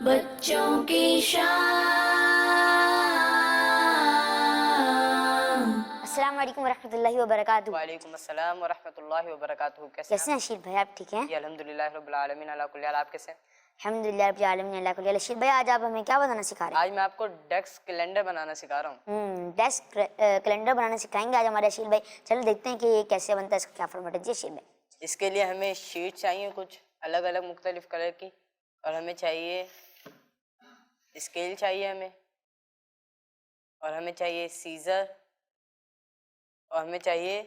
बच्चों की शान। अस्सलाम वालेकुम वरहमतुल्लाहि वबरकातुहू। वालेकुम अस्सलाम वरहमतुल्लाहि वबरकातुहू। कैसे हैं अशील भाई, आप ठीक हैं? जी अल्हम्दुलिल्लाह रब्बिल आलमीन अला कुल्ली हाल। आप कैसे हैं? अल्हम्दुलिल्लाह रब्बिल आलमीन अला कुल्ली हाल। अशील भाई, आज आप हमें क्या बनाना सिखा रहे हैं? आज मैं आपको डेस्क कैलेंडर बनाना सिखा रहा हूँ। डेस्क कैलेंडर बनाना सिखाएंगे आज हमारे अशील भाई। चलो देखते हैं कि ये कैसे बनता है, इसका क्या फॉर्मेट है। जी अशील भाई। इसके लिए हमें शीट चाहिए कुछ अलग अलग मुख्तलिफ कलर की, और हमें चाहिए स्केल चाहिए हमें, और हमें चाहिए सीज़र, और हमें चाहिए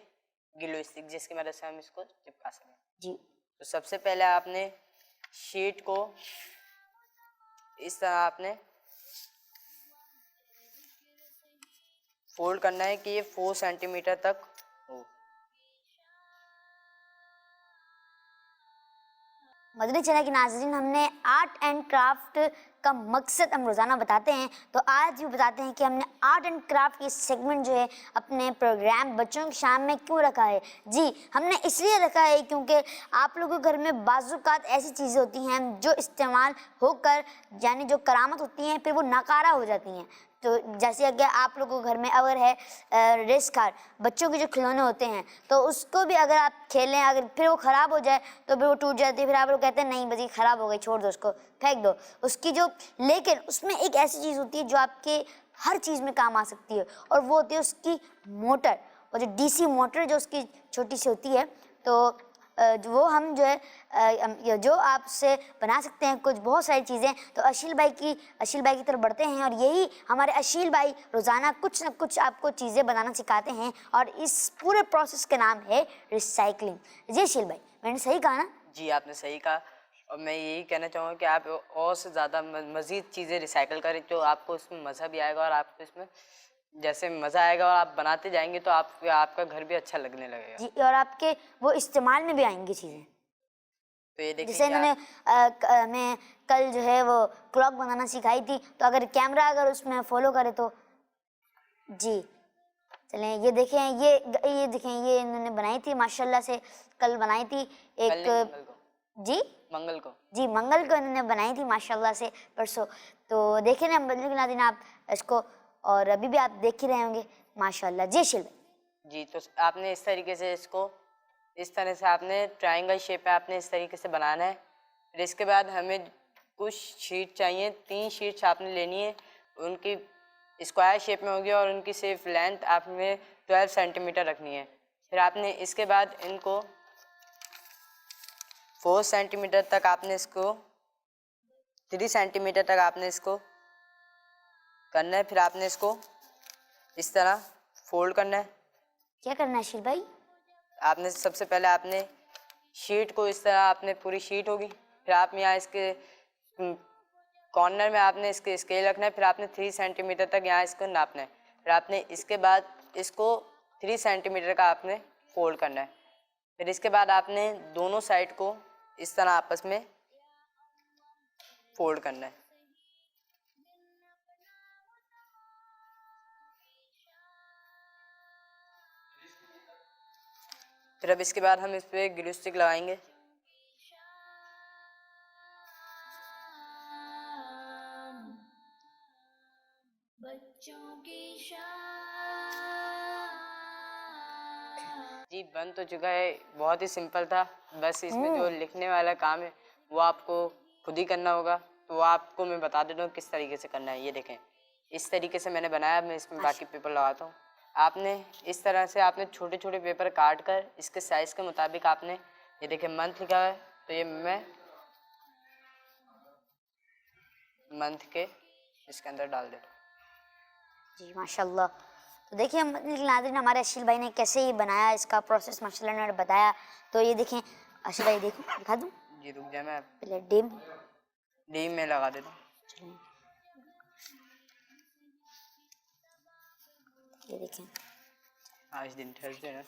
ग्लू स्टिक जिसकी मदद से हम इसको चिपका सकें। जी। तो सबसे पहले आपने शीट को इस तरह आपने फोल्ड करना है कि ये 4 सेंटीमीटर तक हो। मदनी चैनल के नाज़रीन, हमने आर्ट एंड क्राफ्ट का मकसद हम रोज़ाना बताते हैं, तो आज भी बताते हैं कि हमने आर्ट एंड क्राफ्ट की सेगमेंट जो है अपने प्रोग्राम बच्चों की शाम में क्यों रखा है। जी, हमने इसलिए रखा है क्योंकि आप लोगों के घर में बाज़ुकात ऐसी चीज़ें होती हैं जो इस्तेमाल होकर, यानी जो करामत होती हैं, फिर वो नाकारा हो जाती हैं। तो जैसे अगर आप लोगों के घर में अगर है रेस कार, बच्चों के जो खिलौने होते हैं, तो उसको भी अगर आप खेलें, अगर फिर वो ख़राब हो जाए तो फिर वो टूट जाती है, फिर आप लोग कहते हैं नहीं बस ख़राब हो गई, छोड़ दो उसको, फेंक दो उसकी जो। लेकिन उसमें एक ऐसी चीज़ होती है जो आपके हर चीज़ में काम आ सकती है, और वो होती है उसकी मोटर, और जो डीसी मोटर जो उसकी छोटी सी होती है, तो वो हम जो है जो आपसे बना सकते हैं कुछ बहुत सारी चीज़ें। तो अशील भाई की तरफ बढ़ते हैं, और यही हमारे अशील भाई रोज़ाना कुछ न कुछ आपको चीज़ें बनाना सिखाते हैं, और इस पूरे प्रोसेस का नाम है रिसाइकलिंग। जी अशील भाई, मैंने सही कहा ना? जी आपने सही कहा, और मैं यही कहना चाहूँगा कि आप और से ज़्यादा मज़ीद चीज़ें रिसाइकिल करें, तो आपको इसमें मज़ा भी आएगा, और आपको इसमें जैसे मज़ा आएगा और आप बनाते जाएंगे तो आपका घर भी अच्छा लगने लगेगा। जी, और आपके वो इस्तेमाल में भी आएंगी चीज़ें। तो ये देखें जैसे कि इन्होंने हमें कल जो है वो क्लॉक बनाना सिखाई थी, तो अगर कैमरा अगर उसमें फॉलो करे तो। जी, चलें ये देखें, ये देखें, ये इन्होंने बनाई थी माशाल्लाह से, कल बनाई थी कल नहीं, एक। मंगल को। जी मंगल को। जी, मंगल को इन्होंने बनाई थी माशाल्लाह से, परसों। तो देखे ना बदले के नाज़रीन आप इसको, और अभी भी आप देख ही रहे होंगे माशाल्लाह। जी शिल। जी, तो आपने इस तरीके से इसको, इस तरह से आपने ट्रायंगल शेप में आपने इस तरीके से बनाना है। फिर इसके बाद हमें कुछ शीट चाहिए, 3 शीट्स आपने लेनी है, उनकी स्क्वायर शेप में होगी, और उनकी सिर्फ लेंथ आपने 12 सेंटीमीटर रखनी है। फिर आपने इसके बाद इनको 4 सेंटीमीटर तक आपने इसको 3 सेंटीमीटर तक आपने इसको करना है। फिर आपने इसको इस तरह फोल्ड करना है। क्या करना है शिल भाई? आपने सबसे पहले आपने शीट को इस तरह, आपने पूरी शीट होगी, फिर आप यहाँ इसके कॉर्नर में आपने इसके स्केल रखना है। फिर आपने 3 सेंटीमीटर तक यहाँ इसको नापना है। फिर आपने इसके बाद इसको 3 सेंटीमीटर का आपने फोल्ड करना है। फिर इसके बाद आपने दोनों साइड को इस तरह आपस में फोल्ड करना है। फिर अब इसके बाद हम इस पर ग्लू स्टिक लगाएंगे। बच्चों की शान। जी बन तो चुका है, बहुत ही सिंपल था। बस इसमें जो लिखने वाला काम है वो आपको खुद ही करना होगा। तो वो आपको मैं बता देता हूँ किस तरीके से करना है। ये देखें, इस तरीके से मैंने बनाया। मैं इसमें बाकी पेपर लगाता हूँ। आपने इस तरह से आपने छोटे छोटे पेपर काट कर इसके साइज़ के मुताबिक आपने, ये देखें मंथ लिखा है, तो ये मैं मंथ के इसके अंदर डाल देता हूँ। जी माशाल्लाह। तो देखिए हम नाज़रीन, हमारे अशील भाई ने कैसे ही बनाया, इसका प्रोसेस माशाल्लाह ने बताया। तो ये देखें अशील भाई, देखो दिखा दूँ? जी रुक जाए, मैं पहले डिम। डी में लगा देता हूँ। ये देखें, आज दिन थर्सडे है।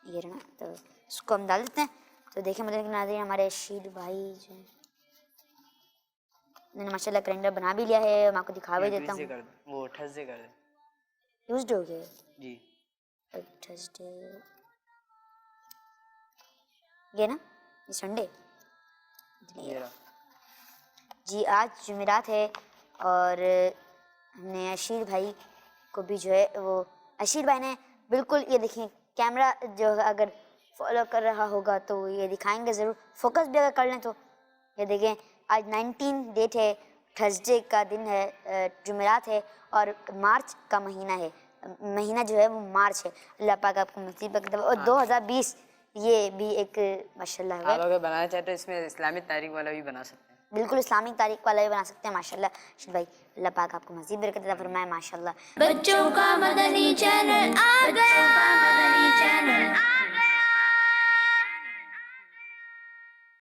ये रहा, तो इसको हम डाल देते हैं। तो देखिए मतलब नाज़रीन, हमारे अशील भाई जो मैंने माशाल्लाह कैलेंडर बना भी लिया है, मैं आपको दिखा भी देता हूँ। वो थर्सडे कर दे। ट्यूसडे हो गया जी थर्सडे, ये ना, ये संडे। ये रहा। जी आज जुमेरात है और हमने अशीर भाई को भी जो है वो अशीर भाई ने बिल्कुल ये देखिए कैमरा जो अगर फॉलो कर रहा होगा तो ये दिखाएंगे ज़रूर, फोकस भी अगर कर लें तो ये देखें आज 19 डेट है, थर्सडे का दिन है, जुमेरात है और मार्च का महीना है, महीना जो है वो मार्च है। अल्लाह पाक आपको नसीब करे और 2020 ये भी एक माशाल्लाह है। आप अगर बनाना चाहते हो इसमें इस्लामिक तारीख वाला भी बना सकते हैं। बिल्कुल इस्लामिक तारीख वाला भी बना सकते हैं माशाल्लाह। अशीर भाई अल्लाह पाक आपको मज़ीद बरकत अता फरमाए माशाल्लाह। बच्चों का मदनी चैनल आ गया।